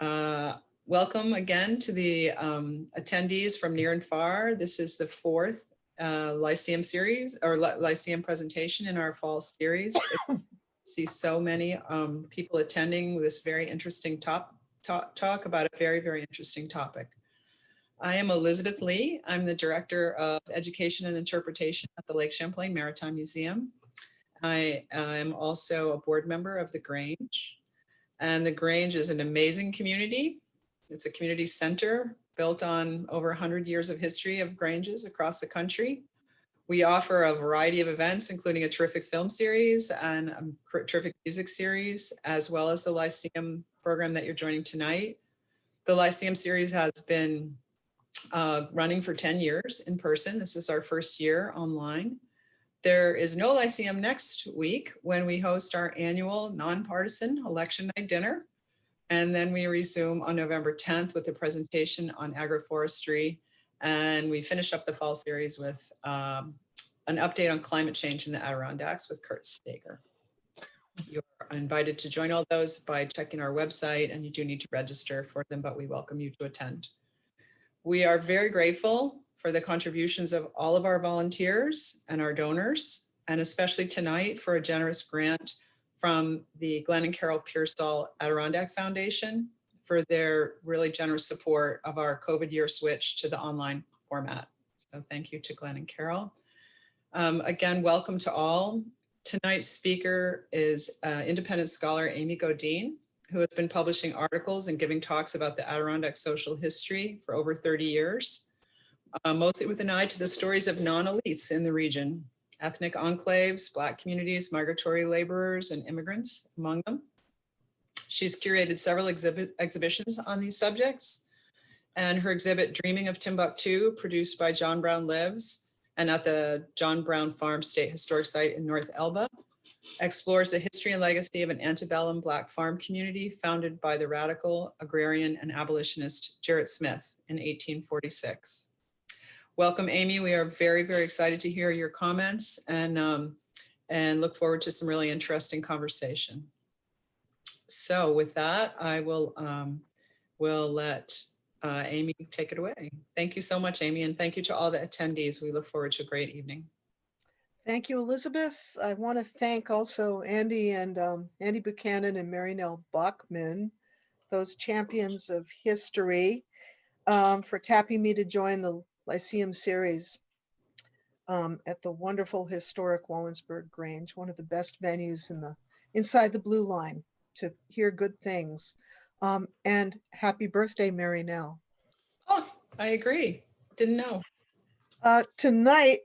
Welcome again to the attendees from near and far. This is the fourth Lyceum series or Lyceum presentation in our fall series. I see so many people attending this very interesting talk about a very, very interesting topic. I am Elizabeth Lee. I'm the Director of Education and Interpretation at the Lake Champlain Maritime Museum. I am also a board member of the Grange. And the Grange is an amazing community. It's a community center built on over 100 years of history of Granges across the country. We offer a variety of events, including a terrific film series and a terrific music series, as well as the Lyceum program that you're joining tonight. The Lyceum series has been running for 10 years in person. This is our first year online. There is no Lyceum next week when we host our annual nonpartisan election night dinner. And then we resume on November 10th with a presentation on agroforestry. And we finish up the fall series with an update on climate change in the Adirondacks with Kurt Stager. You're invited to join all those by checking our website, and you do need to register for them, but we welcome you to attend. We are very grateful for the contributions of all of our volunteers and our donors, and especially tonight for a generous grant from the Glenn and Carol Pearsall Adirondack Foundation for their really generous support of our COVID year switch to the online format. So thank you to Glenn and Carol. Again, welcome to all. Tonight's speaker is independent scholar Amy Godine, who has been publishing articles and giving talks about the Adirondack social history for over 30 years, mostly with an eye to the stories of non-elites in the region. Ethnic enclaves, Black communities, migratory laborers, and immigrants among them. She's curated several exhibitions on these subjects, and her exhibit, Dreaming of Timbuktu, produced by John Brown Lives, and at the John Brown Farm State Historic Site in North Elba, explores the history and legacy of an antebellum Black farm community founded by the radical agrarian and abolitionist Gerrit Smith in 1846. Welcome, Amy. We are very, very excited to hear your comments and look forward to some really interesting conversation. So with that, I will let Amy take it away. Thank you so much, Amy, and thank you to all the attendees. We look forward to a great evening. Thank you, Elizabeth. I want to thank also Andy and Andy Buchanan and Mary Nell Bachman, those champions of history, for tapping me to join the Lyceum series at the wonderful historic Whallonsburg Grange, one of the best venues inside the Blue Line to hear good things. And happy birthday, Mary Nell. Oh, I agree. Didn't know. Tonight,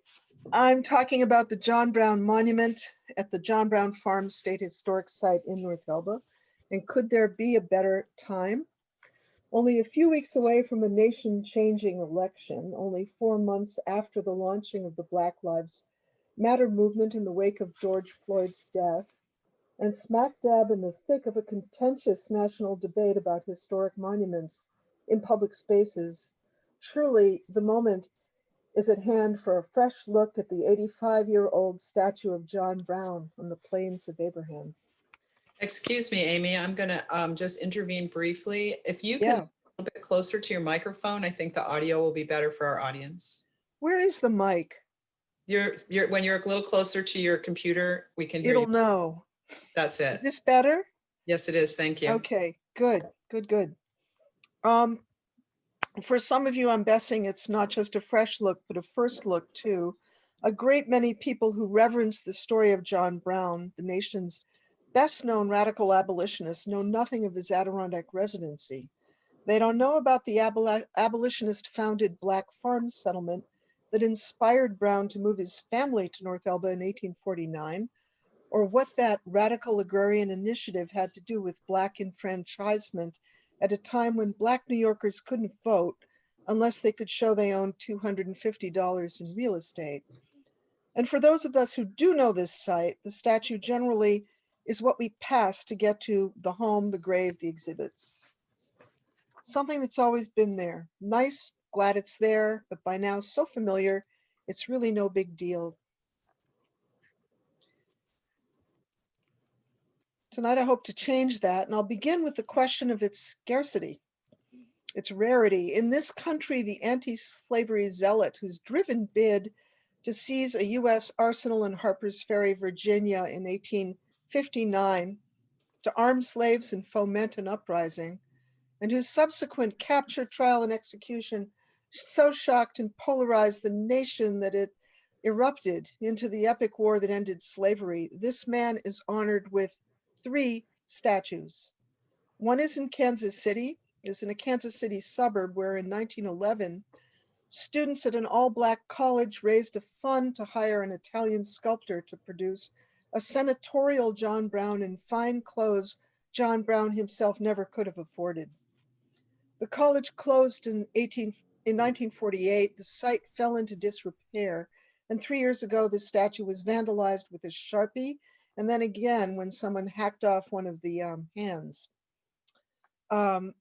I'm talking about the John Brown Monument at the John Brown Farm State Historic Site in North Elba. And could there be a better time? Only a few weeks away from a nation-changing election, only 4 months after the launching of the Black Lives Matter movement in the wake of George Floyd's death, and smack dab in the thick of a contentious national debate about historic monuments in public spaces, truly the moment is at hand for a fresh look at the 85-year-old statue of John Brown on the Plains of Abraham. Excuse me, Amy, I'm going to just intervene briefly. If you can a little bit closer to your microphone, I think the audio will be better for our audience. Where is the mic? When you're a little closer to your computer, we can hear you. It'll know. That's it. Is this better? Yes, it is. Thank you. Okay, good. For some of you, I'm guessing it's not just a fresh look, but a first look too. A great many people who reverence the story of John Brown, the nation's best known radical abolitionist, know nothing of his Adirondack residency. They don't know about the abolitionist founded Black farm settlement that inspired Brown to move his family to North Elba in 1849, or what that radical agrarian initiative had to do with Black enfranchisement at a time when Black New Yorkers couldn't vote unless they could show they owned $250 in real estate. And for those of us who do know this site, the statue generally is what we pass to get to the home, the grave, the exhibits. Something that's always been there. Nice, glad it's there, but by now so familiar, it's really no big deal. Tonight, I hope to change that, and I'll begin with the question of its scarcity, its rarity. In this country, the anti-slavery zealot whose driven bid to seize a U.S. arsenal in Harper's Ferry, Virginia in 1859, to arm slaves and foment an uprising, and whose subsequent capture, trial, and execution so shocked and polarized the nation that it erupted into the epic war that ended slavery, this man is honored with 3 statues. One is in Kansas City, is in a Kansas City suburb where in 1911, students at an all-Black college raised a fund to hire an Italian sculptor to produce a senatorial John Brown in fine clothes John Brown himself never could have afforded. The college closed in 1948. The site fell into disrepair, and 3 years ago, the statue was vandalized with a Sharpie, and then again when someone hacked off one of the hands. In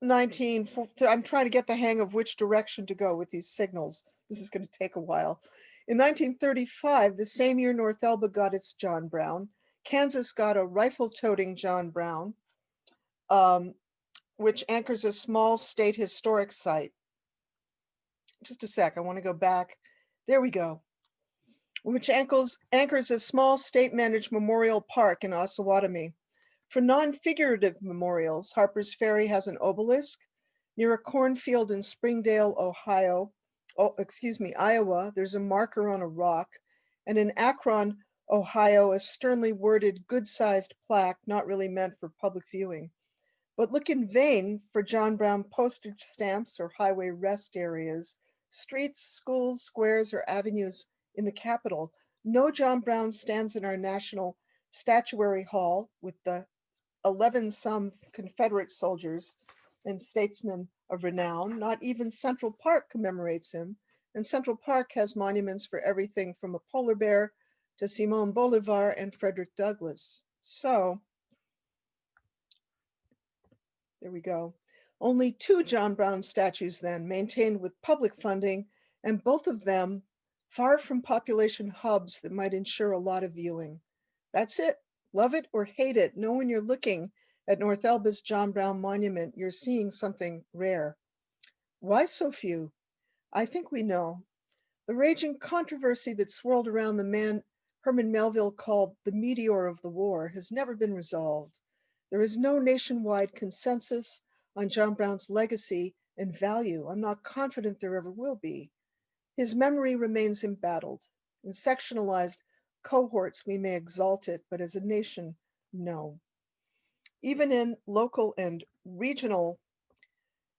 I'm trying to get the hang of which direction to go with these signals. This is going to take a while. In 1935, the same year North Elba got its John Brown, Kansas got a rifle-toting John Brown, which anchors a small state historic site. Just a sec, I want to go back. There we go. Which anchors a small state-managed memorial park in Osawatomie. For non-figurative memorials, Harper's Ferry has an obelisk. Near a cornfield in Springdale, Iowa, there's a marker on a rock. And in Akron, Ohio, a sternly worded, good-sized plaque, not really meant for public viewing. But look in vain for John Brown postage stamps or highway rest areas, streets, schools, squares, or avenues in the capital. No John Brown stands in our National Statuary Hall with the 11-some Confederate soldiers and statesmen of renown. Not even Central Park commemorates him, and Central Park has monuments for everything from a polar bear to Simon Bolivar and Frederick Douglass. So, there we go. Only 2 John Brown statues then, maintained with public funding, and both of them far from population hubs that might ensure a lot of viewing. That's it. Love it or hate it, know when you're looking at North Elba's John Brown Monument, you're seeing something rare. Why so few? I think we know. The raging controversy that swirled around the man Herman Melville called the meteor of the war has never been resolved. There is no nationwide consensus on John Brown's legacy and value. I'm not confident there ever will be. His memory remains embattled. In sectionalized cohorts, we may exalt it, but as a nation, no. Even in local and regional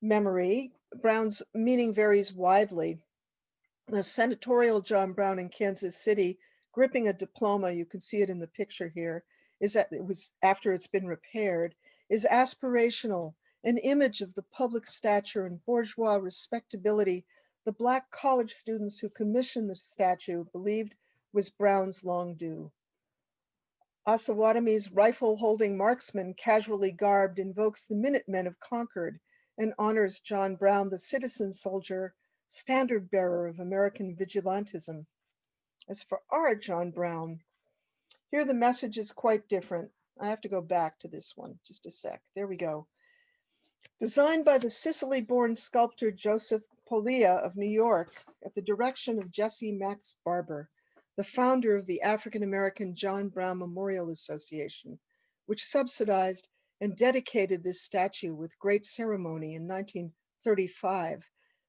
memory, Brown's meaning varies widely. The senatorial John Brown in Kansas City, gripping a diploma, you can see it in the picture here, it was after it's been repaired, is aspirational, an image of the public stature and bourgeois respectability the Black college students who commissioned the statue believed was Brown's long due. Osawatomie's rifle-holding marksman, casually garbed, invokes the Minutemen of Concord and honors John Brown, the citizen soldier, standard bearer of American vigilantism. As for our John Brown, here the message is quite different. I have to go back to this one, just a sec. There we go. Designed by the Sicily-born sculptor Joseph Polia of New York at the direction of Jesse Max Barber, the founder of the African-American John Brown Memorial Association, which subsidized and dedicated this statue with great ceremony in 1935.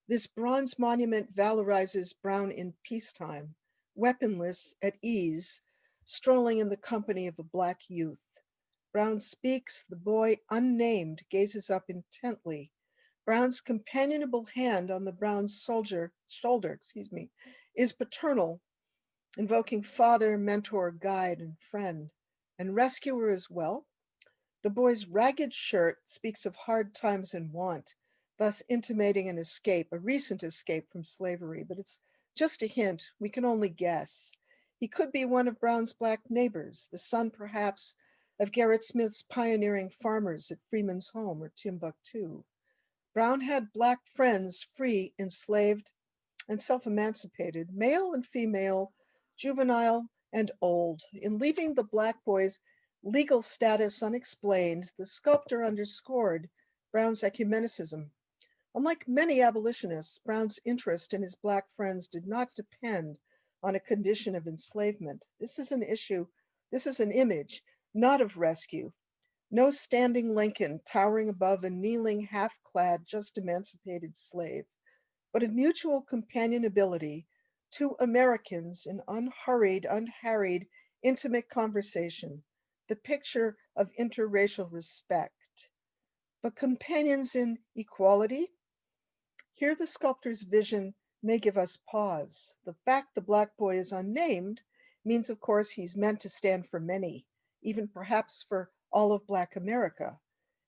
This bronze monument valorizes Brown in peacetime, weaponless at ease, strolling in the company of a Black youth. Brown speaks, the boy unnamed gazes up intently. Brown's companionable hand on the Brown's shoulder, is paternal, invoking father, mentor, guide, and friend, and rescuer as well. The boy's ragged shirt speaks of hard times and want, thus intimating an escape, a recent escape from slavery, but it's just a hint, we can only guess. He could be one of Brown's Black neighbors, the son perhaps of Gerrit Smith's pioneering farmers at Freeman's Home or Timbuktu. Brown had Black friends, free, enslaved, and self-emancipated, male and female, juvenile, and old. In leaving the Black boy's legal status unexplained, the sculptor underscored Brown's ecumenicism. Unlike many abolitionists, Brown's interest in his Black friends did not depend on a condition of enslavement. This is an image, not of rescue. No standing Lincoln towering above a kneeling, half-clad, just emancipated slave, but of mutual companionability, two Americans in unhurried, unharried, intimate conversation, the picture of interracial respect. But companions in equality? Here the sculptor's vision may give us pause. The fact the Black boy is unnamed means, of course, he's meant to stand for many, even perhaps for all of Black America.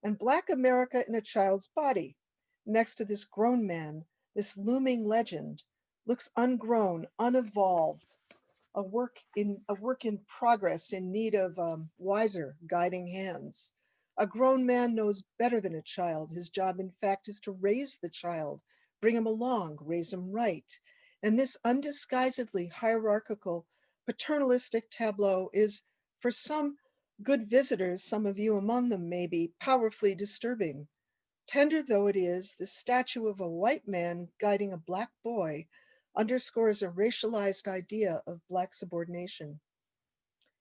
And Black America in a child's body, next to this grown man, this looming legend, looks ungrown, unevolved, a work in progress in need of wiser guiding hands. A grown man knows better than a child. His job, in fact, is to raise the child, bring him along, raise him right. And this undisguisedly hierarchical, paternalistic tableau is, for some good visitors, some of you among them may be, powerfully disturbing. Tender though it is, the statue of a white man guiding a Black boy underscores a racialized idea of Black subordination.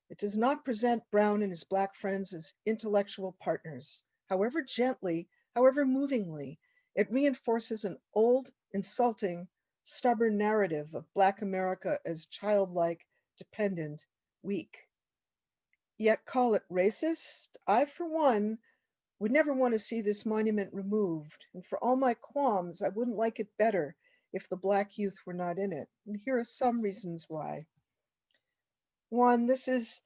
It does not present Brown and his Black friends as intellectual partners. However gently, however movingly, it reinforces an old, insulting, stubborn narrative of Black America as childlike, dependent, weak. Yet call it racist? I, for one, would never want to see this monument removed. And for all my qualms, I wouldn't like it better if the Black youth were not in it. And here are some reasons why. One, this is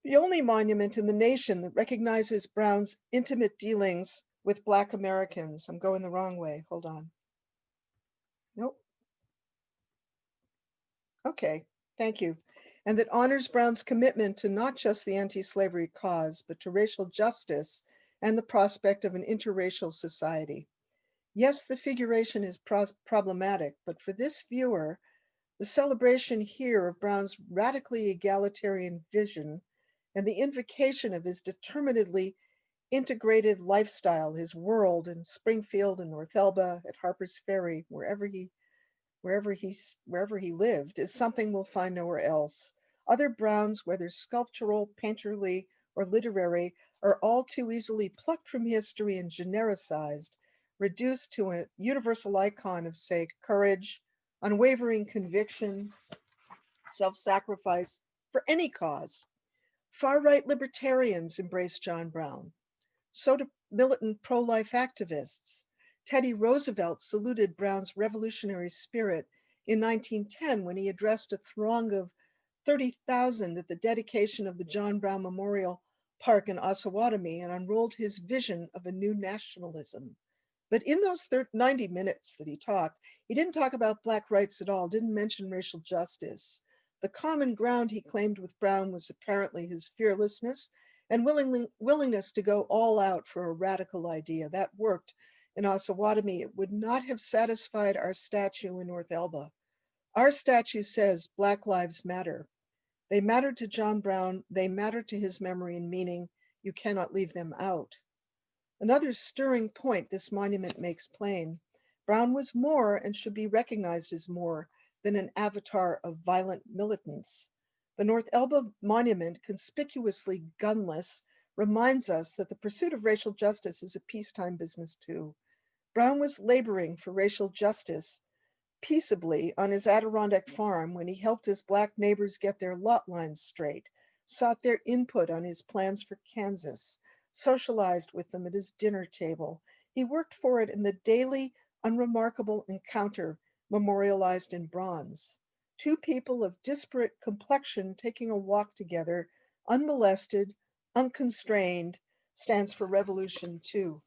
the only monument in the nation that recognizes Brown's intimate dealings with Black Americans. I'm going the wrong way. Hold on. Nope. Okay, thank you. And that honors Brown's commitment to not just the anti-slavery cause, but to racial justice and the prospect of an interracial society. Yes, the figuration is problematic, but for this viewer, the celebration here of Brown's radically egalitarian vision and the invocation of his determinedly integrated lifestyle, his world in Springfield and North Elba, at Harper's Ferry, wherever he lived, is something we'll find nowhere else. Other Browns, whether sculptural, painterly, or literary, are all too easily plucked from history and genericized, reduced to a universal icon of, say, courage, unwavering conviction, self-sacrifice for any cause. Far-right libertarians embrace John Brown. So do militant pro-life activists. Teddy Roosevelt saluted Brown's revolutionary spirit in 1910 when he addressed a throng of 30,000 at the dedication of the John Brown Memorial Park in Osawatomie and unrolled his vision of a new nationalism. But in those 90 minutes that he talked, he didn't talk about Black rights at all, didn't mention racial justice. The common ground he claimed with Brown was apparently his fearlessness and willingness to go all out for a radical idea. That worked in Osawatomie. It would not have satisfied our statue in North Elba. Our statue says Black lives matter. They mattered to John Brown. They mattered to his memory and meaning. You cannot leave them out. Another stirring point this monument makes plain. Brown was more and should be recognized as more than an avatar of violent militants. The North Elba monument, conspicuously gunless, reminds us that the pursuit of racial justice is a peacetime business too. Brown was laboring for racial justice peaceably on his Adirondack farm when he helped his Black neighbors get their lot lines straight, sought their input on his plans for Kansas, socialized with them at his dinner table. He worked for it in the daily, unremarkable encounter memorialized in bronze. Two people of disparate complexion taking a walk together, unmolested, unconstrained, stands for revolution too.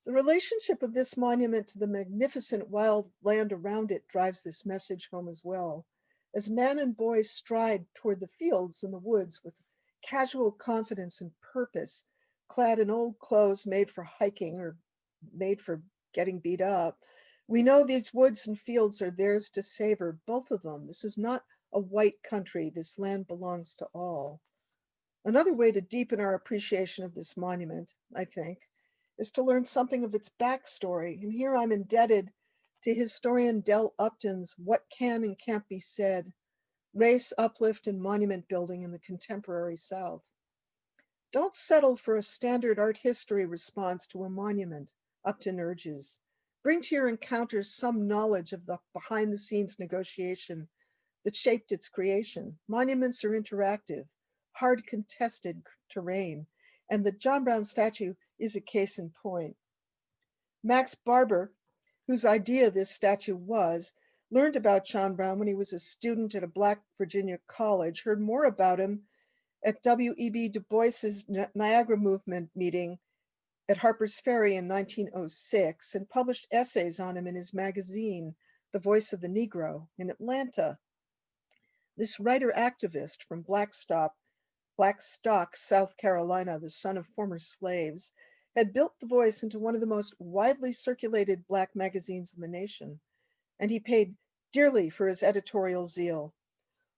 The relationship of this monument to the magnificent wild land around it drives this message home as well. As man and boy stride toward the fields and the woods with casual confidence and purpose, clad in old clothes made for hiking or made for getting beat up, we know these woods and fields are theirs to savor, both of them. This is not a white country. This land belongs to all. Another way to deepen our appreciation of this monument, I think, is to learn something of its backstory. And here I'm indebted to historian Del Upton's What Can and Can't Be Said, Race, Uplift, and Monument Building in the Contemporary South. Don't settle for a standard art history response to a monument, Upton urges. Bring to your encounters some knowledge of the behind-the-scenes negotiation that shaped its creation. Monuments are interactive, hard contested terrain, and the John Brown statue is a case in point. Max Barber, whose idea this statue was, learned about John Brown when he was a student at a Black Virginia college, heard more about him at W.E.B. Du Bois's Niagara Movement meeting at Harper's Ferry in 1906, and published essays on him in his magazine, The Voice of the Negro, in Atlanta. This writer-activist from Blackstock, South Carolina, the son of former slaves, had built The Voice into one of the most widely circulated Black magazines in the nation, and he paid dearly for his editorial zeal.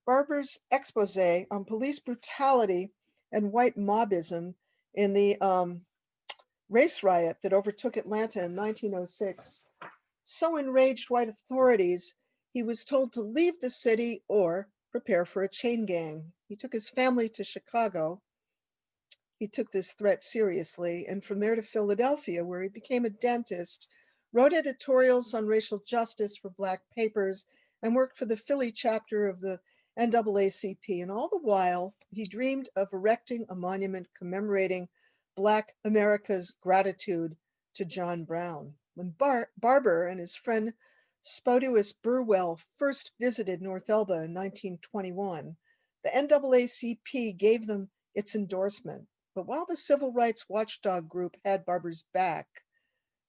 Barber's expose on police brutality and white mobism in the race riot that overtook Atlanta in 1906 so enraged white authorities, he was told to leave the city or prepare for a chain gang. He took his family to Chicago. He took this threat seriously, and from there to Philadelphia, where he became a dentist, wrote editorials on racial justice for Black papers, and worked for the Philly chapter of the NAACP. And all the while, he dreamed of erecting a monument commemorating Black America's gratitude to John Brown. When Barber and his friend Spodius Burwell first visited North Elba in 1921, the NAACP gave them its endorsement. But while the civil rights watchdog group had Barber's back,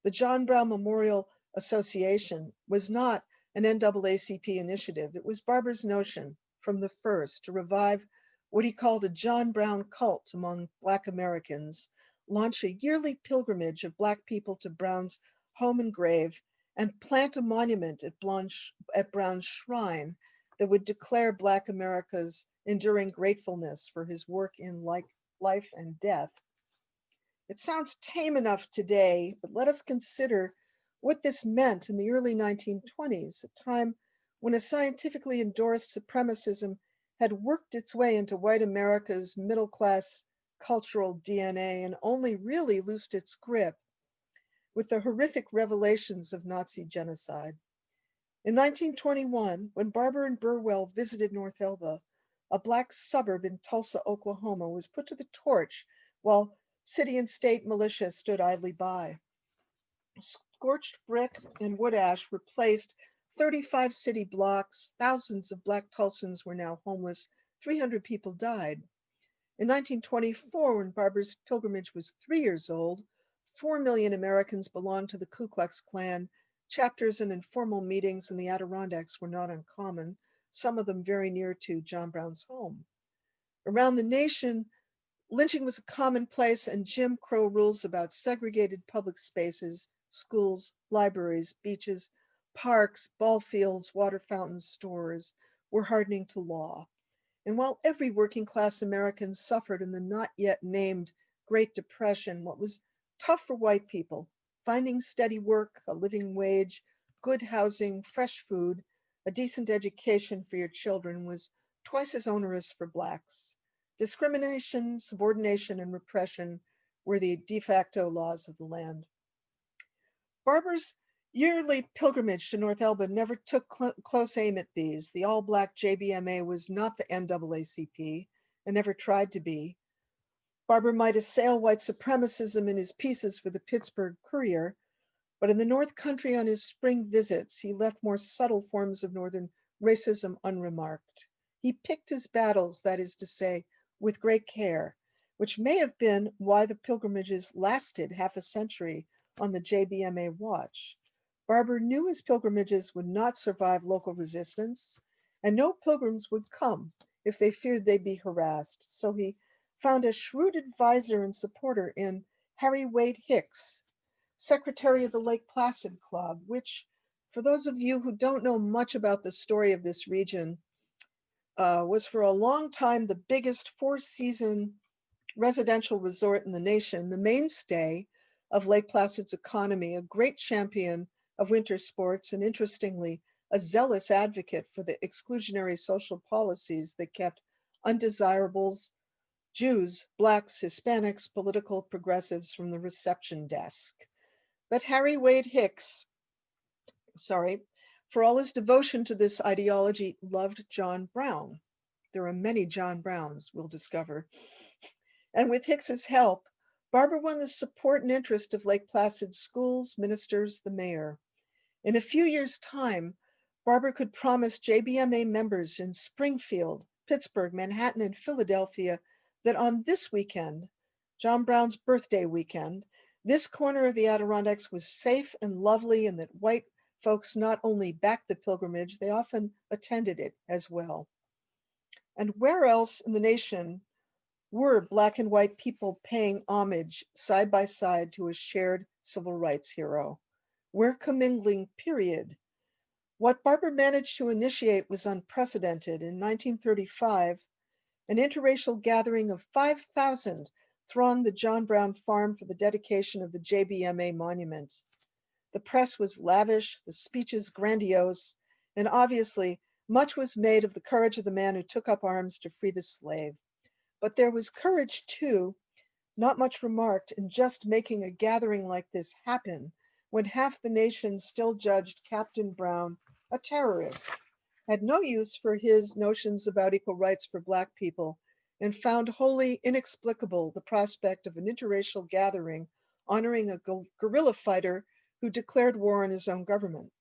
the John Brown Memorial Association was not an NAACP initiative. It was Barber's notion from the first to revive what he called a John Brown cult among Black Americans, launch a yearly pilgrimage of Black people to Brown's home and grave, and plant a monument at Brown's shrine that would declare Black America's enduring gratefulness for his work in life and death. It sounds tame enough today, but let us consider what this meant in the early 1920s, a time when a scientifically endorsed supremacism had worked its way into white America's middle-class cultural DNA and only really loosed its grip with the horrific revelations of Nazi genocide. In 1921, when Barber and Burwell visited North Elba, a Black suburb in Tulsa, Oklahoma, was put to the torch while city and state militia stood idly by. Scorched brick and wood ash replaced 35 city blocks. Thousands of Black Tulsans were now homeless. 300 people died. In 1924, when Barber's pilgrimage was 3 years old, 4 million Americans belonged to the Ku Klux Klan. Chapters and informal meetings in the Adirondacks were not uncommon, some of them very near to John Brown's home. Around the nation, lynching was a commonplace, and Jim Crow rules about segregated public spaces, schools, libraries, beaches, parks, ball fields, water fountains, stores were hardening to law. And while every working class American suffered in the not yet named Great Depression, what was tough for white people, finding steady work, a living wage, good housing, fresh food, a decent education for your children, was twice as onerous for Blacks. Discrimination, subordination, and repression were the de facto laws of the land. Barber's yearly pilgrimage to North Elba never took close aim at these. The all-Black JBMA was not the NAACP and never tried to be. Barber might assail white supremacism in his pieces for the Pittsburgh Courier, but in the North Country on his spring visits, he left more subtle forms of Northern racism unremarked. He picked his battles, that is to say, with great care, which may have been why the pilgrimages lasted half a century on the JBMA watch. Barber knew his pilgrimages would not survive local resistance, and no pilgrims would come if they feared they'd be harassed. So he found a shrewd advisor and supporter in Harry Wade Hicks, secretary of the Lake Placid Club, which, for those of you who don't know much about the story of this region, was for a long time the biggest four-season residential resort in the nation, the mainstay of Lake Placid's economy, a great champion of winter sports, and interestingly, a zealous advocate for the exclusionary social policies that kept undesirables, Jews, Blacks, Hispanics, political progressives from the reception desk. But Harry Wade Hicks, for all his devotion to this ideology, loved John Brown. There are many John Browns, we'll discover. And with Hicks's help, Barbara won the support and interest of Lake Placid schools, ministers, the mayor. In a few years' time, Barbara could promise JBMA members in Springfield, Pittsburgh, Manhattan, and Philadelphia that on this weekend, John Brown's birthday weekend, this corner of the Adirondacks was safe and lovely, and that white folks not only backed the pilgrimage, they often attended it as well. And where else in the nation were Black and white people paying homage side by side to a shared civil rights hero? Where commingling, period? What Barbara managed to initiate was unprecedented. In 1935, an interracial gathering of 5,000 thronged the John Brown farm for the dedication of the JBMA monument. The press was lavish, the speeches grandiose, and obviously much was made of the courage of the man who took up arms to free the slave. But there was courage too, not much remarked, in just making a gathering like this happen when half the nation still judged Captain Brown a terrorist, had no use for his notions about equal rights for Black people, and found wholly inexplicable the prospect of an interracial gathering honoring a guerrilla fighter who declared war on his own government.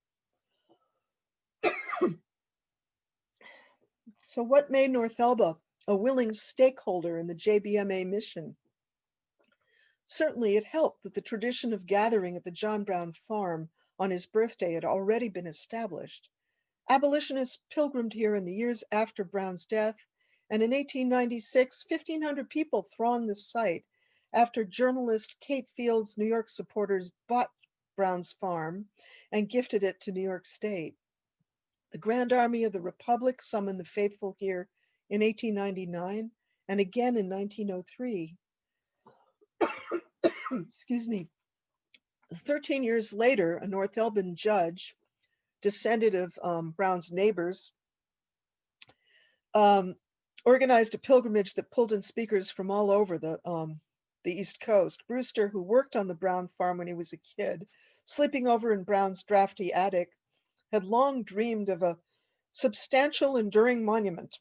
So what made North Elba a willing stakeholder in the JBMA mission? Certainly it helped that the tradition of gathering at the John Brown farm on his birthday had already been established. Abolitionists pilgrimed here in the years after Brown's death, and in 1896, 1,500 people thronged the site after journalist Kate Field's New York supporters bought Brown's farm and gifted it to New York State. The Grand Army of the Republic summoned the faithful here in 1899 and again in 1903. Excuse me. 13 years later, a North Elban judge, descendant of Brown's neighbors, organized a pilgrimage that pulled in speakers from all over the East Coast. Brewster, who worked on the Brown farm when he was a kid, sleeping over in Brown's drafty attic, had long dreamed of a substantial, enduring monument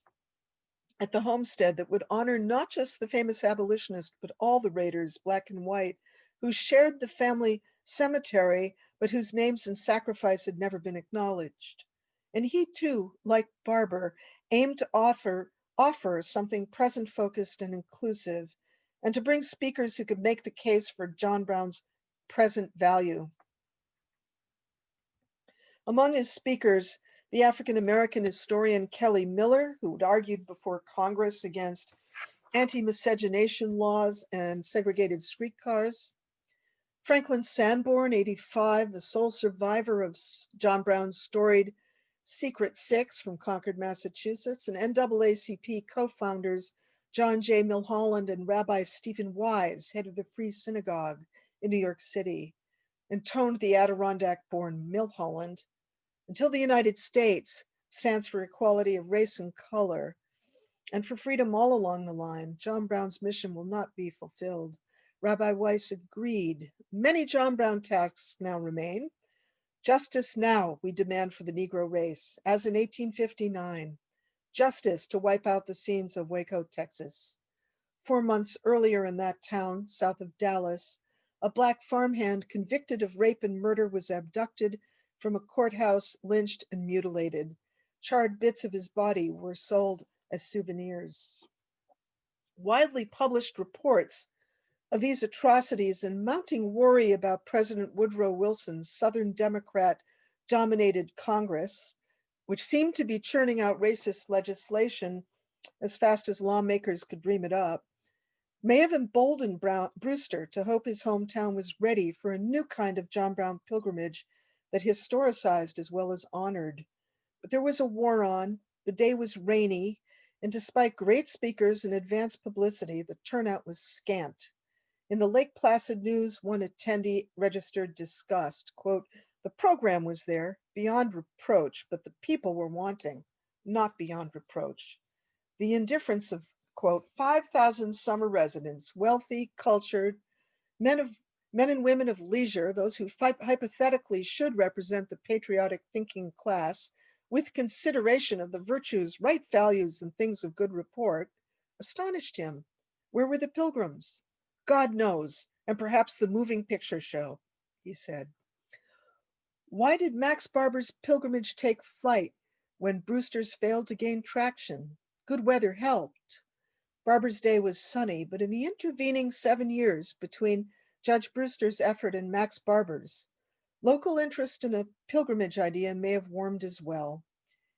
at the homestead that would honor not just the famous abolitionist, but all the raiders, Black and white, who shared the family cemetery, but whose names and sacrifice had never been acknowledged. And he too, like Barber, aimed to offer something present-focused and inclusive, and to bring speakers who could make the case for John Brown's present value. Among his speakers, the African-American historian Kelly Miller, who had argued before Congress against anti-miscegenation laws and segregated streetcars; Franklin Sanborn, 85, the sole survivor of John Brown's storied Secret Six from Concord, Massachusetts; and NAACP co-founders John J. Milholland and Rabbi Stephen Wise, head of the Free Synagogue in New York City, intoned the Adirondack-born Milholland. Until the United States stands for equality of race and color, and for freedom all along the line, John Brown's mission will not be fulfilled. Rabbi Weiss agreed. Many John Brown tasks now remain. Justice now we demand for the Negro race, as in 1859. Justice to wipe out the scenes of Waco, Texas. 4 months earlier in that town, south of Dallas, a Black farmhand convicted of rape and murder was abducted from a courthouse, lynched and mutilated. Charred bits of his body were sold as souvenirs. Widely published reports of these atrocities and mounting worry about President Woodrow Wilson's Southern Democrat-dominated Congress, which seemed to be churning out racist legislation as fast as lawmakers could dream it up, may have emboldened Brewster to hope his hometown was ready for a new kind of John Brown pilgrimage that historicized as well as honored. But there was a war on, the day was rainy, And despite great speakers and advanced publicity, the turnout was scant. In the Lake Placid News, one attendee registered disgust. Quote, "The program was there, beyond reproach, but the people were wanting, not beyond reproach." The indifference of, quote, 5,000 summer residents, wealthy, cultured, men of men and women of leisure, those who hypothetically should represent the patriotic thinking class, with consideration of the virtues, right values, and things of good report, astonished him. Where were the pilgrims? God knows, and perhaps the moving picture show, he said. Why did Max Barber's pilgrimage take flight when Brewster's failed to gain traction? Good weather helped. Barber's day was sunny, but in the intervening 7 years between Judge Brewster's effort and Max Barber's, local interest in a pilgrimage idea may have warmed as well.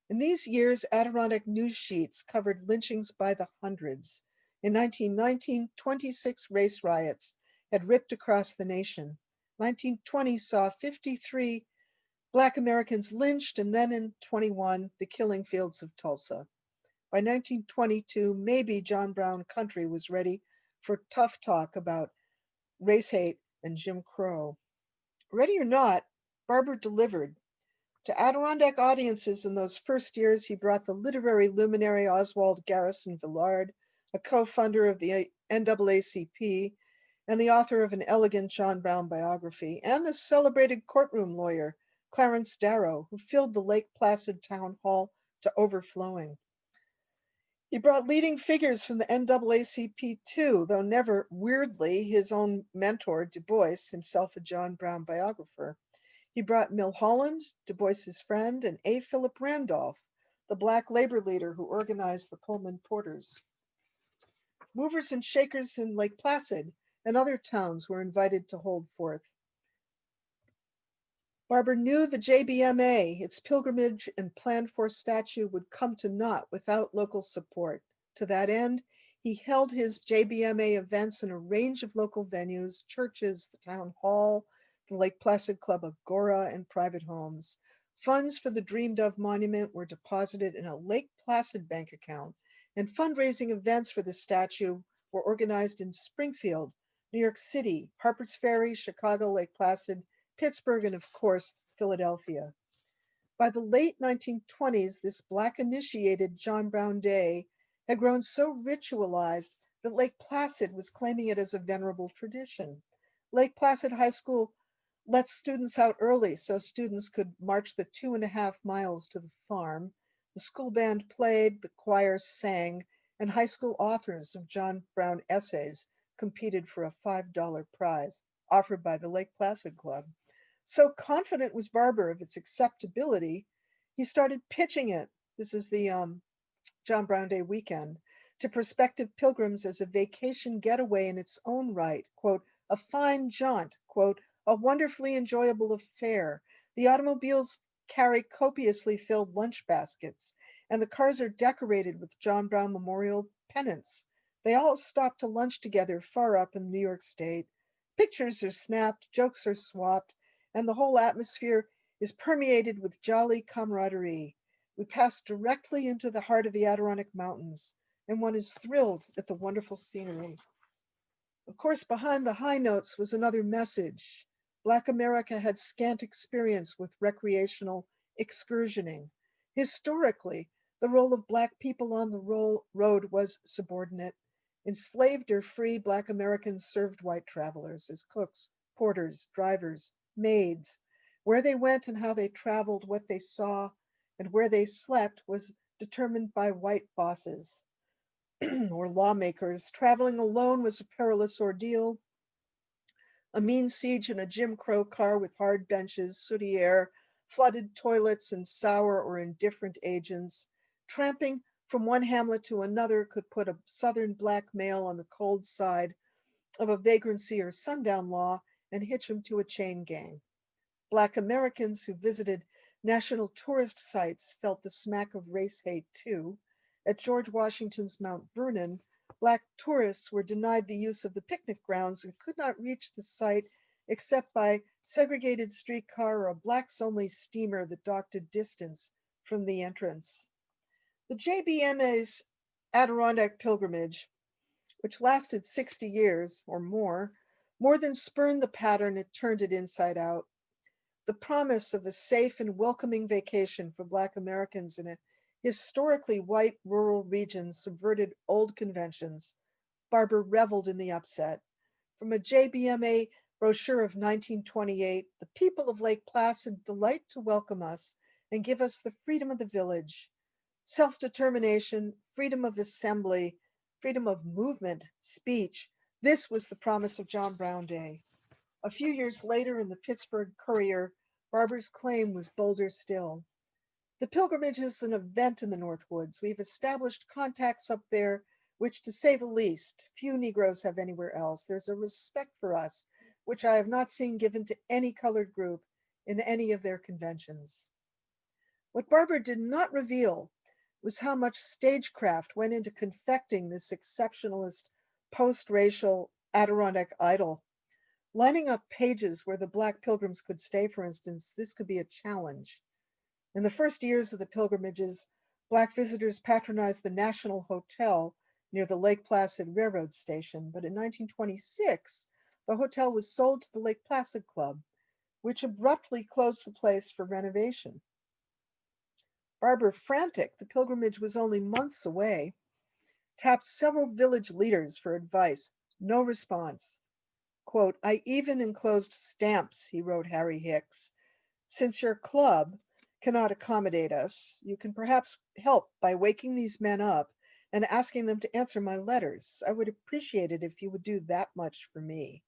In these years, Adirondack news sheets covered lynchings by the hundreds. In 1919, 26 race riots had ripped across the nation. 1920 saw 53 Black Americans lynched, and then in 21, the killing fields of Tulsa. By 1922, maybe John Brown country was ready for tough talk about race hate and Jim Crow. Ready or not, Barber delivered. To Adirondack audiences in those first years, he brought the literary luminary Oswald Garrison Villard, a co-funder of the NAACP and the author of an elegant John Brown biography, and the celebrated courtroom lawyer Clarence Darrow, who filled the Lake Placid Town Hall to overflowing. He brought leading figures from the NAACP too, though never, weirdly, his own mentor, Du Bois, himself a John Brown biographer. He brought Milholland, Du Bois's friend, and A. Philip Randolph, the Black labor leader who organized the Pullman Porters. Movers and shakers in Lake Placid and other towns were invited to hold forth. Barber knew the JBMA, its pilgrimage and planned for statue, would come to naught without local support. To that end, he held his JBMA events in a range of local venues, churches, the town hall, the Lake Placid Club Agora, and private homes. Funds for the dreamed of monument were deposited in a Lake Placid bank account, and fundraising events for the statue were organized in Springfield, New York City, Harper's Ferry, Chicago, Lake Placid, Pittsburgh, and of course, Philadelphia. By the late 1920s, this Black initiated John Brown Day had grown so ritualized that Lake Placid was claiming it as a venerable tradition. Lake Placid High School let students out early so students could march the 2.5 miles to the farm. The school band played, the choir sang, and high school authors of John Brown essays competed for a $5 prize offered by the Lake Placid Club. So confident was Barber of its acceptability, he started pitching it. This is the John Brown Day weekend, to prospective pilgrims as a vacation getaway in its own right. Quote, "A fine jaunt," quote, "a wonderfully enjoyable affair. The automobiles carry copiously filled lunch baskets, and the cars are decorated with John Brown Memorial pennants. They all stop to lunch together far up in New York State. Pictures are snapped, jokes are swapped, and the whole atmosphere is permeated with jolly camaraderie. We pass directly into the heart of the Adirondack Mountains, and one is thrilled at the wonderful scenery." Of course, behind the high notes was another message. Black America had scant experience with recreational excursioning. Historically, the role of Black people on the road was subordinate. Enslaved or free, Black Americans served white travelers as cooks, porters, drivers, maids. Where they went and how they traveled, what they saw, and where they slept was determined by white bosses or lawmakers. Traveling alone was a perilous ordeal. A mean siege in a Jim Crow car with hard benches, sooty air, flooded toilets, and sour or indifferent agents. Tramping from one hamlet to another could put a Southern Black male on the cold side of a vagrancy or sundown law and hitch him to a chain gang. Black Americans who visited national tourist sites felt the smack of race hate too. At George Washington's Mount Vernon, Black tourists were denied the use of the picnic grounds and could not reach the site except by segregated streetcar or a blacks-only steamer that docked a distance from the entrance. The JBMA's Adirondack pilgrimage, which lasted 60 years or more than spurned the pattern, it turned it inside out. The promise of a safe and welcoming vacation for Black Americans in a historically white rural region subverted old conventions. Barber reveled in the upset. From a JBMA brochure of 1928, the people of Lake Placid delight to welcome us and give us the freedom of the village, self-determination, freedom of assembly, freedom of movement, speech. This was the promise of John Brown Day. A few years later in the Pittsburgh Courier, Barber's claim was bolder still. The pilgrimage is an event in the Northwoods. We've established contacts up there, which, to say the least, few Negroes have anywhere else. There's a respect for us, which I have not seen given to any colored group in any of their conventions. What Barber did not reveal was how much stagecraft went into confecting this exceptionalist post-racial Adirondack idol. Lining up pages where the Black pilgrims could stay, for instance, this could be a challenge. In the first years of the pilgrimages, Black visitors patronized the National Hotel near the Lake Placid Railroad Station, but in 1926, the hotel was sold to the Lake Placid Club, which abruptly closed the place for renovation. Barber, frantic, the pilgrimage was only months away, tapped several village leaders for advice. No response. Quote, I even enclosed stamps, he wrote Harry Hicks. Since your club cannot accommodate us, you can perhaps help by waking these men up and asking them to answer my letters. I would appreciate it if you would do that much for me.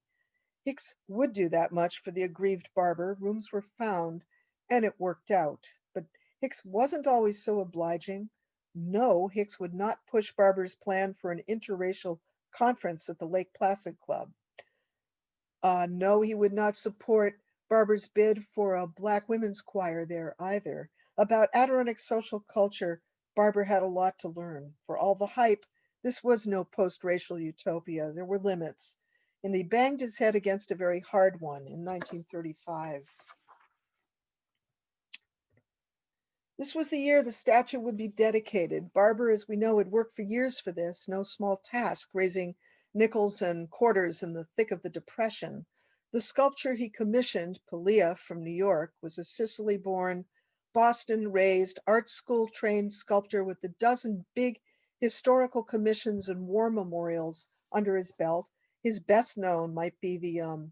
Hicks would do that much for the aggrieved Barber. Rooms were found, and it worked out. But Hicks wasn't always so obliging. No, Hicks would not push Barber's plan for an interracial conference at the Lake Placid Club. No, he would not support Barber's bid for a Black women's choir there either. About Adirondack social culture, Barber had a lot to learn. For all the hype, this was no post-racial utopia. There were limits. And he banged his head against a very hard one in 1935. This was the year the statue would be dedicated. Barber, as we know, had worked for years for this, no small task, raising nickels and quarters in the thick of the Depression. The sculpture he commissioned, Pelia from New York, was a Sicily-born, Boston-raised, art school-trained sculptor with a dozen big historical commissions and war memorials under his belt. His best known might be the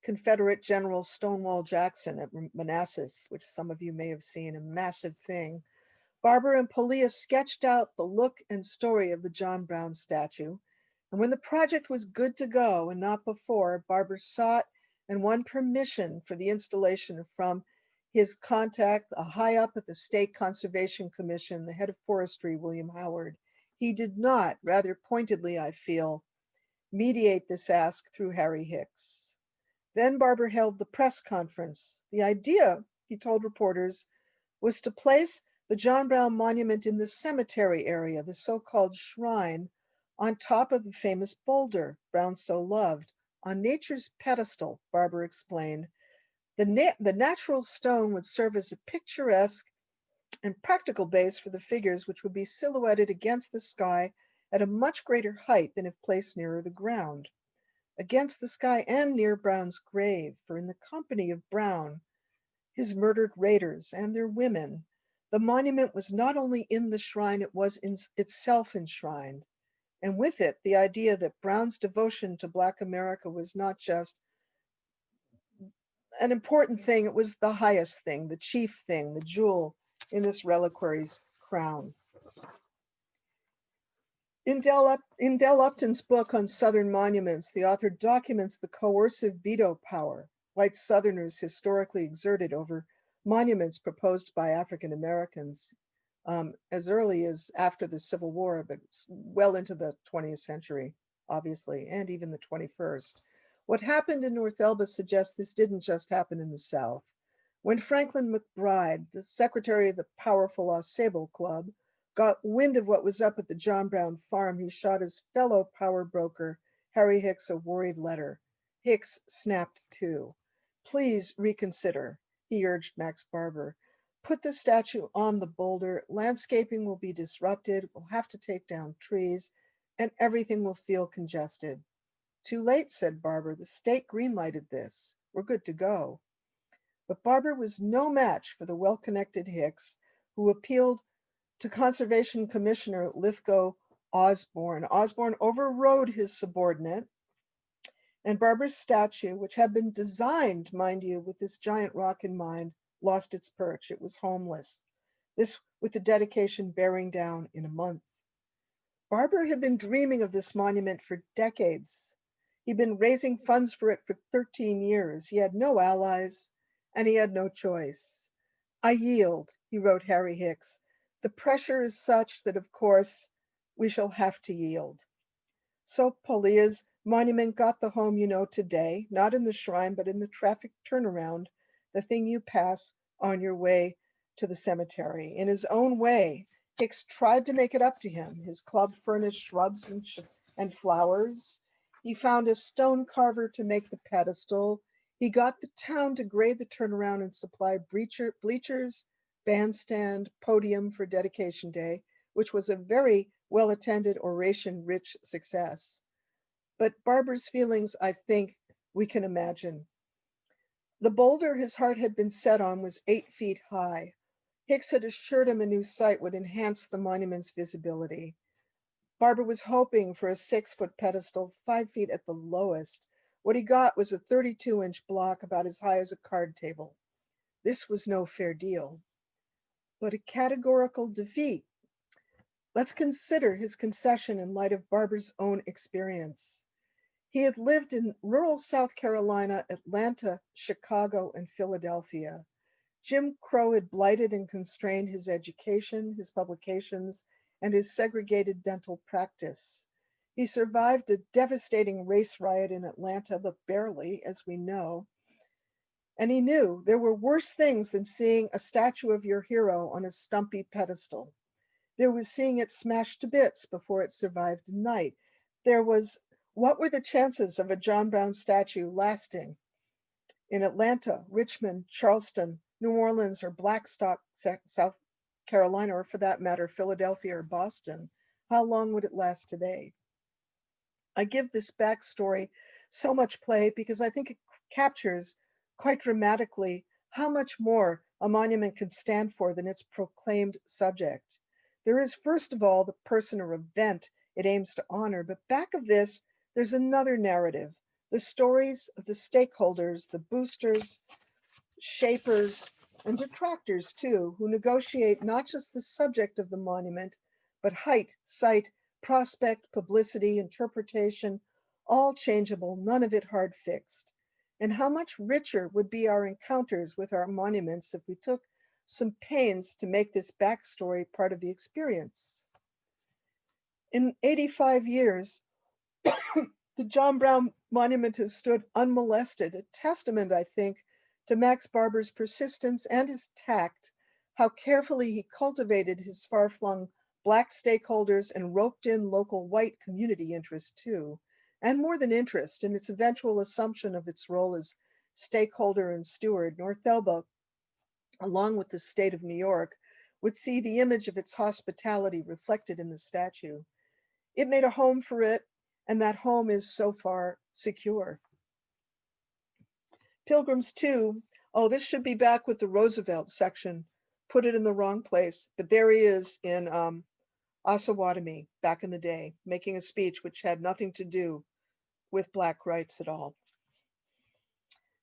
Confederate General Stonewall Jackson at Manassas, which some of you may have seen, a massive thing. Barber and Pelia sketched out the look and story of the John Brown statue. And when the project was good to go and not before, Barber sought and won permission for the installation from his contact, a high up at the State Conservation Commission, the head of forestry, William Howard. He did not, rather pointedly, I feel, mediate this ask through Harry Hicks. Then Barber held the press conference. The idea, he told reporters, was to place the John Brown Monument in the cemetery area, the so-called shrine, on top of the famous boulder Brown so loved. On nature's pedestal, Barber explained, the natural stone would serve as a picturesque and practical base for the figures, which would be silhouetted against the sky at a much greater height than if placed nearer the ground. Against the sky and near Brown's grave, for in the company of Brown, his murdered raiders and their women, the monument was not only in the shrine, it was in itself enshrined. And with it, the idea that Brown's devotion to Black America was not just an important thing, it was the highest thing, the chief thing, the jewel in this reliquary's crown. In Dell Upton's book on Southern monuments, the author documents the coercive veto power white Southerners historically exerted over monuments proposed by African Americans as early as after the Civil War, but well into the 20th century, obviously, and even the 21st. What happened in North Elba suggests this didn't just happen in the South. When Franklin McBride, the secretary of the powerful Au Sable Club, got wind of what was up at the John Brown farm, he shot his fellow power broker, Harry Hicks, a worried letter. Hicks snapped too. Please reconsider, he urged Max Barber. Put the statue on the boulder, landscaping will be disrupted, we'll have to take down trees, and everything will feel congested. Too late, said Barber. The state greenlighted this. We're good to go. But Barber was no match for the well-connected Hicks, who appealed to Conservation Commissioner Lithgow Osborne. Osborne overrode his subordinate, and Barber's statue, which had been designed, mind you, with this giant rock in mind, lost its perch. It was homeless. This with the dedication bearing down in a month. Barber had been dreaming of this monument for decades. He'd been raising funds for it for 13 years. He had no allies, and he had no choice. I yield, he wrote Harry Hicks. The pressure is such that, of course, we shall have to yield. So Polia's monument got the home you know today, not in the shrine, but in the traffic turnaround, the thing you pass on your way to the cemetery. In his own way, Hicks tried to make it up to him. His club furnished shrubs and flowers. He found a stone carver to make the pedestal. He got the town to grade the turnaround and supply bleachers, bandstand, podium for dedication day, which was a very well-attended, oration-rich success. But Barber's feelings, I think, we can imagine. The boulder his heart had been set on was 8 feet high. Hicks had assured him a new site would enhance the monument's visibility. Barber was hoping for a 6-foot pedestal, 5 feet at the lowest. What he got was a 32-inch block about as high as a card table. This was no fair deal, but a categorical defeat. Let's consider his concession in light of Barber's own experience. He had lived in rural South Carolina, Atlanta, Chicago, and Philadelphia. Jim Crow had blighted and constrained his education, his publications, and his segregated dental practice. He survived a devastating race riot in Atlanta, but barely, as we know. And he knew there were worse things than seeing a statue of your hero on a stumpy pedestal. There was seeing it smashed to bits before it survived a night. There was, what were the chances of a John Brown statue lasting? In Atlanta, Richmond, Charleston, New Orleans, or Blackstock, South Carolina, or for that matter, Philadelphia or Boston, how long would it last today? I give this backstory so much play because I think it captures quite dramatically how much more a monument can stand for than its proclaimed subject. There is, first of all, the person or event it aims to honor, but back of this, there's another narrative, the stories of the stakeholders, the boosters, shapers, and detractors too, who negotiate not just the subject of the monument, but height, site, prospect, publicity, interpretation, all changeable, none of it hard fixed. And how much richer would be our encounters with our monuments if we took some pains to make this backstory part of the experience. In 85 years, the John Brown Monument has stood unmolested, a testament, I think, to Max Barber's persistence and his tact, how carefully he cultivated his far-flung Black stakeholders and roped in local white community interest too, and more than interest in its eventual assumption of its role as stakeholder and steward. North Elba, along with the state of New York, would see the image of its hospitality reflected in the statue. It made a home for it, and that home is so far secure. Pilgrims too, oh, this should be back with the Roosevelt section. Put it in the wrong place, but there he is in Osawatomie back in the day, making a speech which had nothing to do with Black rights at all.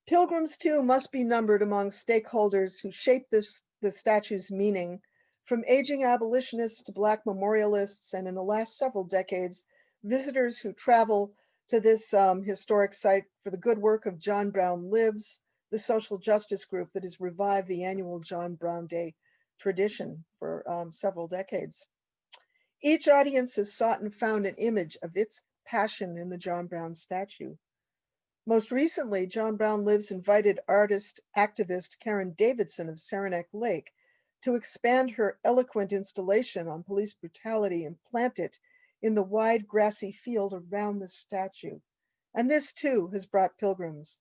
Pilgrims too must be numbered among stakeholders who shaped the statue's meaning, from aging abolitionists to Black memorialists, and in the last several decades, visitors who travel to this historic site for the good work of John Brown Lives, the social justice group that has revived the annual John Brown Day tradition for several decades. Each audience has sought and found an image of its passion in the John Brown statue. Most recently, John Brown Lives invited artist, activist Karen Davidson of Saranac Lake to expand her eloquent installation on police brutality and plant it in the wide grassy field around the statue. And this too has brought pilgrims.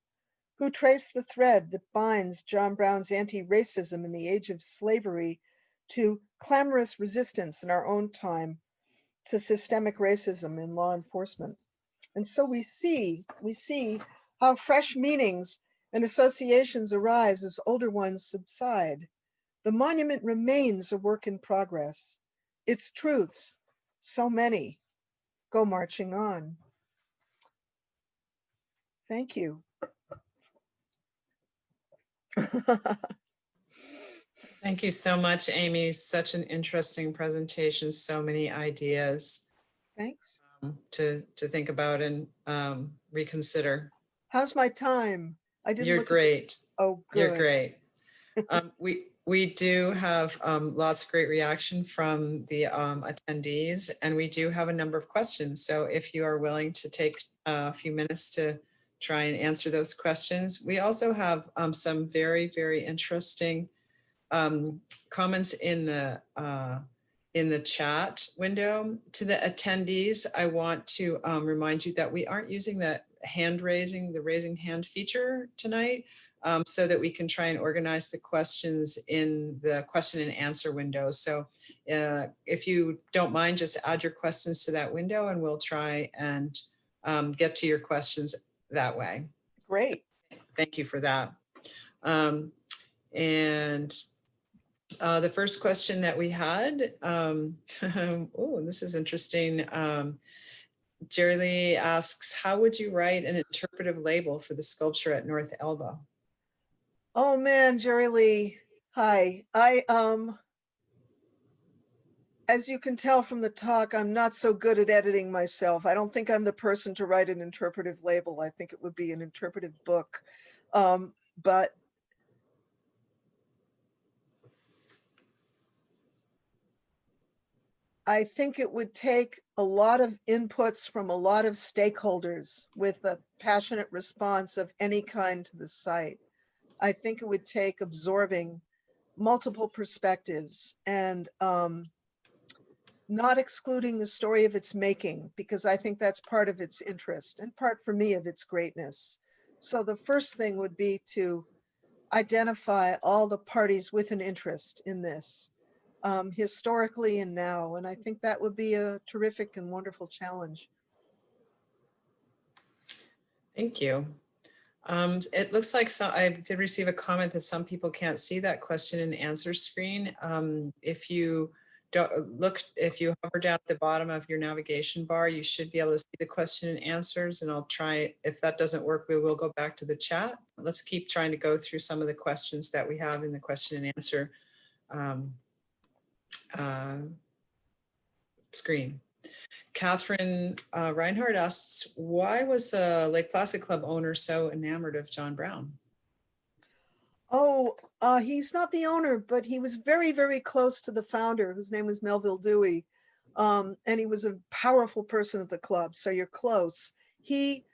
who traced the thread that binds John Brown's anti-racism in the age of slavery to clamorous resistance in our own time to systemic racism in law enforcement. And so we see how fresh meanings and associations arise as older ones subside. The monument remains a work in progress. Its truths, so many, go marching on. Thank you. Thank you so much, Amy. Such an interesting presentation, so many ideas Thanks. to think about and reconsider. How's my time? I didn't You're look great. Oh, good. You're great. We do have lots of great reaction from the attendees, and we do have a number of questions. So if you are willing to take a few minutes to try and answer those questions. We also have some very, very interesting comments in the chat window. To the attendees, I want to remind you that we aren't using the raising hand feature tonight, so that we can try and organize the questions in the question and answer window. So if you don't mind, just add your questions to that window and we'll try and get to your questions that way. Great. Thank you for that. And the first question that we had, oh, this is interesting. Jerry Lee asks, how would you write an interpretive label for the sculpture at North Elba? Oh man, Jerry Lee. Hi. As you can tell from the talk, I'm not so good at editing myself. I don't think I'm the person to write an interpretive label. I think it would be an interpretive book. But I think it would take a lot of inputs from a lot of stakeholders with a passionate response of any kind to the site. I think it would take absorbing multiple perspectives and not excluding the story of its making, because I think that's part of its interest and part for me of its greatness. So the first thing would be to identify all the parties with an interest in this, historically and now. And I think that would be a terrific and wonderful challenge. Thank you. It looks like I did receive a comment that some people can't see that question and answer screen. If you hover down at the bottom of your navigation bar, you should be able to see the question and answers, and I'll try, if that doesn't work, we will go back to the chat. Let's keep trying to go through some of the questions that we have in the question and answer screen. Catherine Reinhardt asks, why was the Lake Placid Club owner so enamored of John Brown? Oh, he's not the owner, but he was very, very close to the founder, whose name was Melville Dewey. And he was a powerful person at the club, so you're close. He,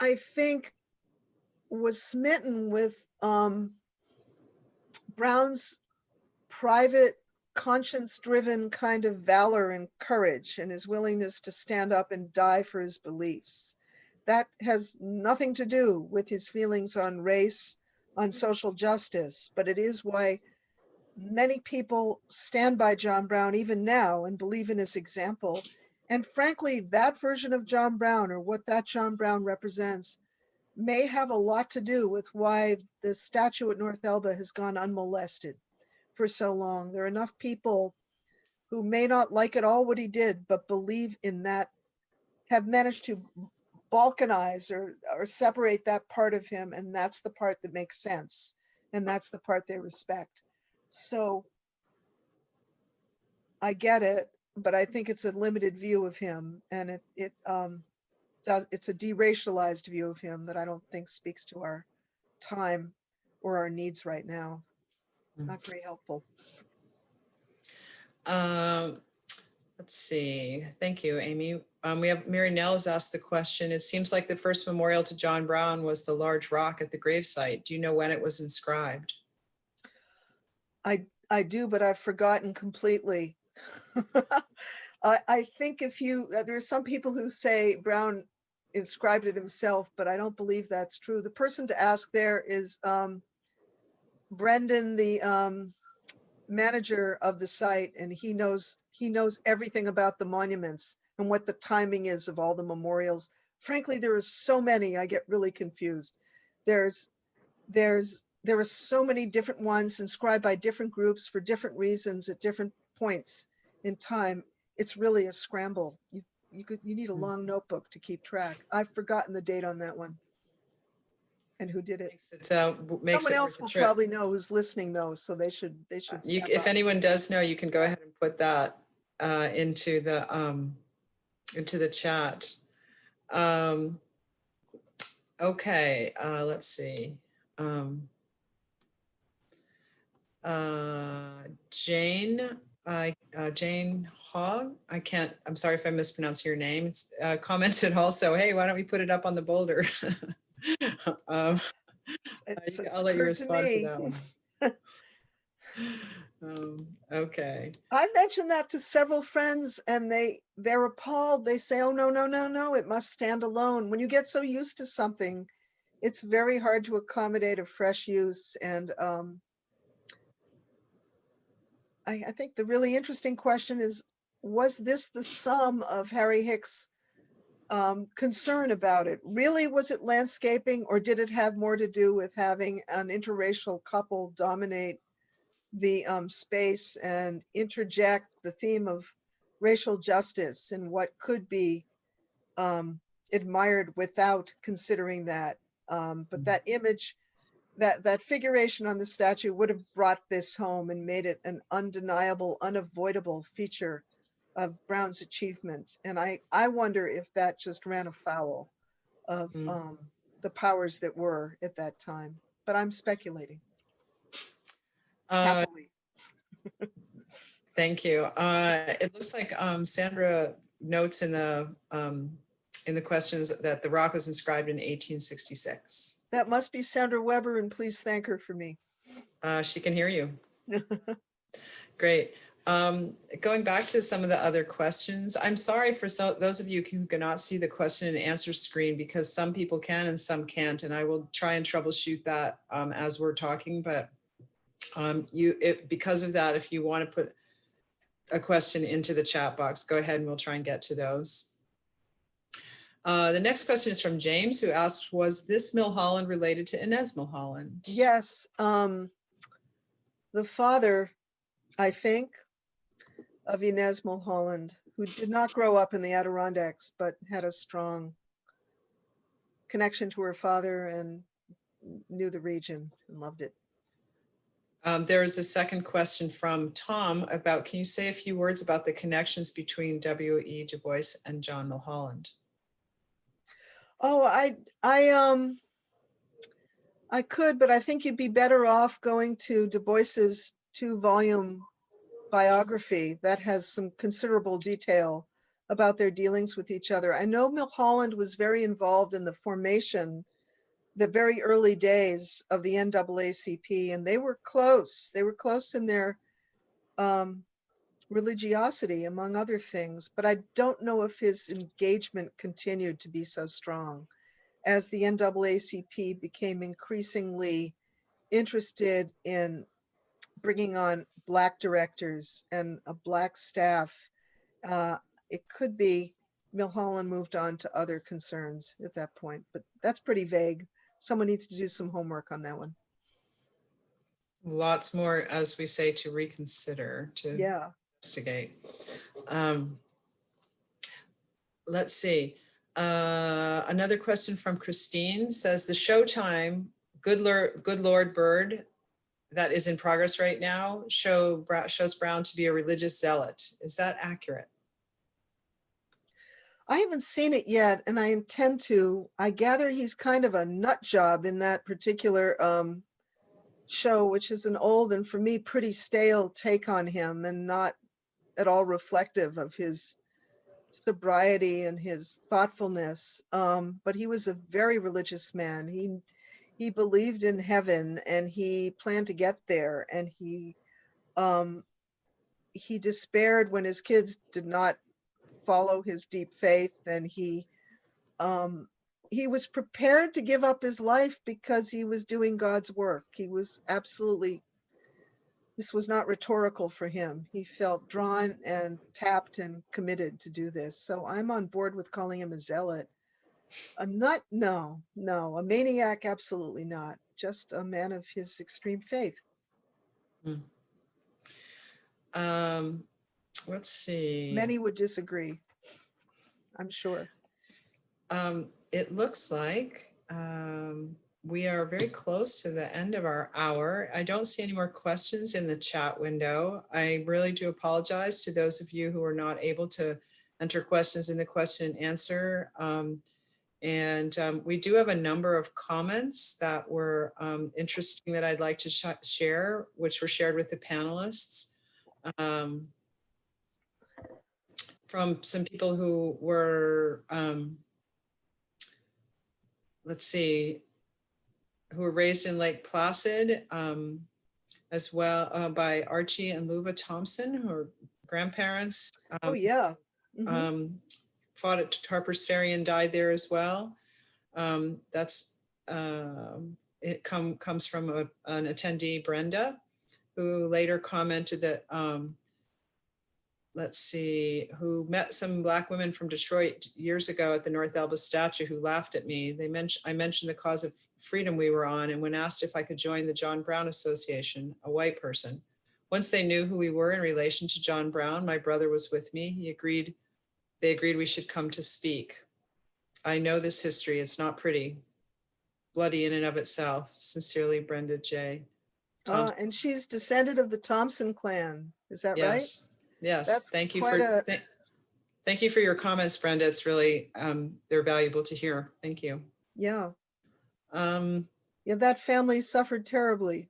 I think, was smitten with Brown's private, conscience-driven kind of valor and courage, and his willingness to stand up and die for his beliefs. That has nothing to do with his feelings on race, on social justice, but it is why many people stand by John Brown even now and believe in his example. And frankly, that version of John Brown, or what that John Brown represents, may have a lot to do with why the statue at North Elba has gone unmolested for so long. There are enough people who may not like at all what he did, but believe in that, have managed to balkanize or separate that part of him, and that's the part that makes sense, and that's the part they respect. So I get it, but I think it's a limited view of him, and it's a deracialized view of him that I don't think speaks to our time or our needs right now. Not very helpful. Let's see. Thank you, Amy. We have Mary Nell has asked the question. It seems like the first memorial to John Brown was the large rock at the gravesite. Do you know when it was inscribed? I do, but I've forgotten completely. I think there's some people who say Brown inscribed it himself, but I don't believe that's true. The person to ask there is Brendan, the manager of the site, and he knows everything about the monuments and what the timing is of all the memorials. Frankly, there are so many, I get really confused. There are so many different ones inscribed by different groups for different reasons at different points in time. It's really a scramble. You need a long notebook to keep track. I've forgotten the date on that one and who did it. Makes Someone it else worth a will trip. probably know who's listening though, so they should step If up. anyone does know, you can go ahead and put that into the chat. Okay, let's see. Jane, Jane Hogg, I'm sorry if I mispronounced your name, commented also, hey, why don't we put it up on the boulder? It's I'll let you occurred to respond to me. that one. Okay. I mentioned that to several friends and they're appalled. They say, oh, no, no, no, no, it must stand alone. When you get so used to something, it's very hard to accommodate a fresh use. And I think the really interesting question is, was this the sum of Harry Hicks' concern about it? Really, was it landscaping, or did it have more to do with having an interracial couple dominate the space and interject the theme of racial justice and what could be admired without considering that? But that image, that figuration on the statue would have brought this home and made it an undeniable, unavoidable feature of Brown's achievement. And I wonder if that just ran afoul of the powers that were at that time. But I'm speculating. Happily. Thank you. It looks like Sandra notes in the questions that the rock was inscribed in 1866. That must be Sandra Weber, and please thank her for me. She can hear you. Great. Going back to some of the other questions, I'm sorry for those of you who cannot see the question and answer screen, because some people can and some can't, and I will try and troubleshoot that as we're talking. But because of that, if you want to put a question into the chat box, go ahead and we'll try and get to those. The next question is from James, who asks, was this Milholland related to Inez Milholland? Yes. The father, I think, of Inez Milholland, who did not grow up in the Adirondacks, but had a strong connection to her father and knew the region and loved it. There is a second question from Tom about, can you say a few words about the connections between W.E. Du Bois and John Milholland? Oh, I could, but I think you'd be better off going to Du Bois's 2-volume biography that has some considerable detail about their dealings with each other. I know Milholland was very involved in the formation, the very early days of the NAACP, and they were close. They were close in their religiosity, among other things, but I don't know if his engagement continued to be so strong as the NAACP became increasingly interested in bringing on Black directors and a Black staff. It could be Milholland moved on to other concerns at that point, but that's pretty vague. Someone needs to do some homework on that one. Lots more, as we say, to reconsider, to investigate. Let's see. Another question from Christine says, the Showtime Good Lord Bird that is in progress right now shows Brown to be a religious zealot. Is that accurate? I haven't seen it yet, and I intend to. I gather he's kind of a nut job in that particular show, which is an old and for me pretty stale take on him and not at all reflective of his sobriety and his thoughtfulness. But he was a very religious man. He believed in heaven and he planned to get there, and he despaired when his kids did not follow his deep faith, and he he was prepared to give up his life because he was doing God's work. He was absolutely, this was not rhetorical for him. He felt drawn and tapped and committed to do this. So I'm on board with calling him a zealot. A nut? No, no. A maniac? Absolutely not. Just a man of his extreme faith. Let's see. Many would disagree, I'm sure. It looks like we are very close to the end of our hour. I don't see any more questions in the chat window. I really do apologize to those of you who are not able to enter questions in the question and answer. We do have a number of comments that were interesting that I'd like to share, which were shared with the panelists. From some people who were, let's see, who were raised in Lake Placid, as well by Archie and Luva Thompson, who are grandparents. Oh yeah. Fought at Harper's Ferry and died there as well. It comes from an attendee, Brenda, who later commented that, let's see, who met some Black women from Detroit years ago at the North Elba statue who laughed at me. I mentioned the cause of freedom we were on, and when asked if I could join the John Brown Association, a white person. Once they knew who we were in relation to John Brown, my brother was with me. They agreed we should come to speak. I know this history, it's not pretty. Bloody in and of itself. Sincerely, Brenda J. Thompson. And she's descended of the Thompson clan, is that right? Yes, That's thank you quite for thank you for your comments, Brenda. It's really they're valuable to hear. Thank you. Yeah. Yeah, that family suffered terribly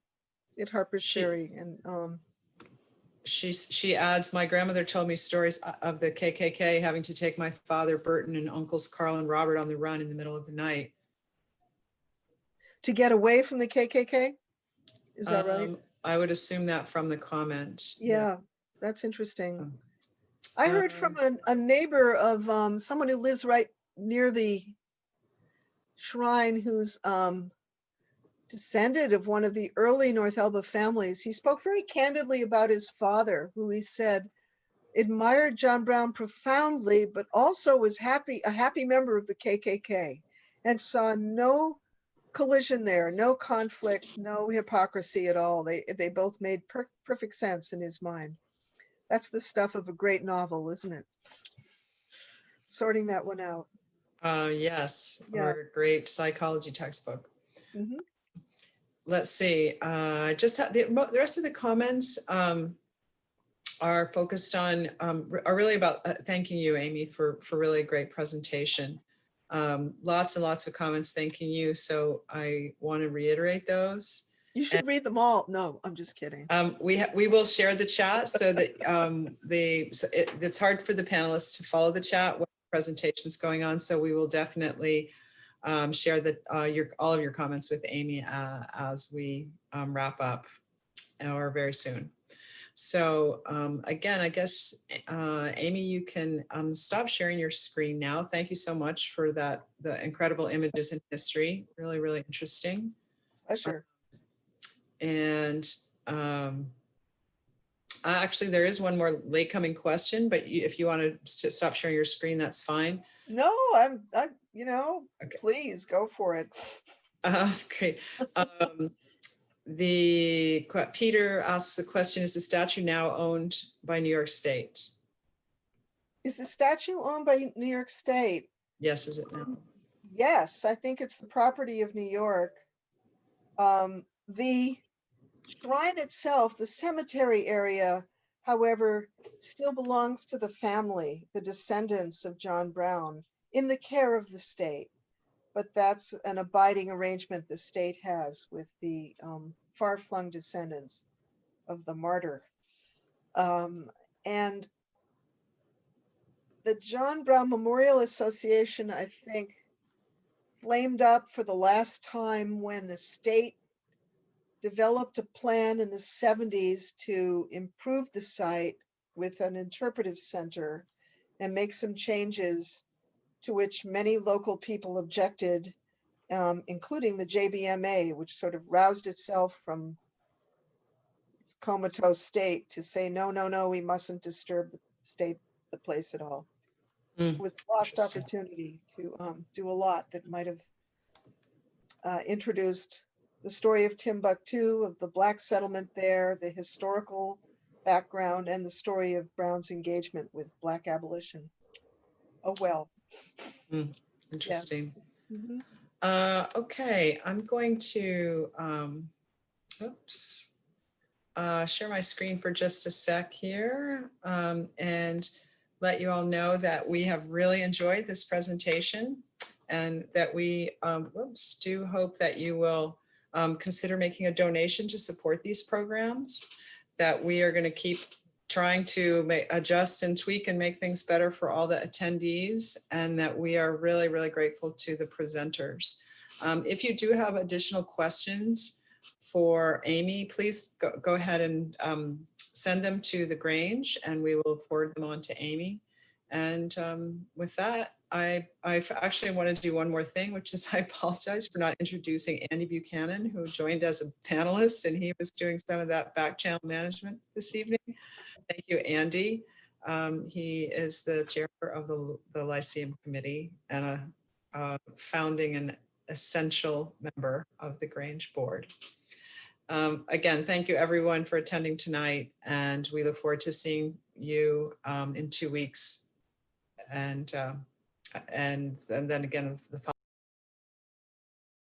at Harper's Ferry, and she adds, my grandmother told me stories of the KKK having to take my father Burton and uncles Carl and Robert on the run in the middle of the night to get away from the KKK. Is that right? I would assume that from the comment. Yeah. That's interesting. I heard from a neighbor of someone who lives right near the shrine, who's descended of one of the early North Elba families. He spoke very candidly about his father, who he said admired John Brown profoundly, but also was a happy member of the KKK, and saw no collision there, no conflict, no hypocrisy at all. They both made perfect sense in his mind. That's the stuff of a great novel, isn't it? Sorting that one out. Yes, Yeah. or a great psychology textbook. Mm-hmm. Let's see, just the rest of the comments are focused on, are really about thanking you, Amy, for really a great presentation. Lots and lots of comments thanking you, so I want to reiterate those. You should read them all. No, I'm just kidding. We will share the chat so that it's hard for the panelists to follow the chat when the presentation's going on. So we will definitely share all of your comments with Amy as we wrap up, or very soon. So again, I guess, Amy, you can stop sharing your screen now. Thank you so much for the incredible images in history. Really, really interesting. Pleasure. And actually, there is one more late coming question, but if you want to stop sharing your screen, that's fine. No, I'm okay. Please go for it. Great. Peter asks the question, is the statue now owned by New York State? Is the statue owned by New York State? Yes, is it now? Yes, I think it's the property of New York. The shrine itself, the cemetery area, however, still belongs to the family, the descendants of John Brown, in the care of the state. But that's an abiding arrangement the state has with the far-flung descendants of the martyr. And the John Brown Memorial Association, I think, flamed up for the last time when the state developed a plan in the 70s to improve the site with an interpretive center and make some changes to which many local people objected, including the JBMA, which sort of roused itself from its comatose state to say, no, no, no, we mustn't disturb the place at all. It was a lost Interesting. opportunity to do a lot that might have introduced the story of Timbuktu, of the Black settlement there, the historical background, and the story of Brown's engagement with Black abolition. Oh, well. Interesting. Mhm. Okay, I'm going to share my screen for just a sec here and let you all know that we have really enjoyed this presentation and that we do hope that you will consider making a donation to support these programs, that we are going to keep trying to adjust and tweak and make things better for all the attendees, and that we are really, really grateful to the presenters. If you do have additional questions for Amy, please go ahead and send them to the Grange and we will forward them on to Amy. And with that, I actually want to do one more thing, which is I apologize for not introducing Andy Buchanan, who joined as a panelist, and he was doing some of that back channel management this evening. Thank you, Andy. He is the chair of the Lyceum Committee and a founding and essential member of the Grange board. Again, thank you everyone for attending tonight, and we look forward to seeing you in 2 weeks and then again the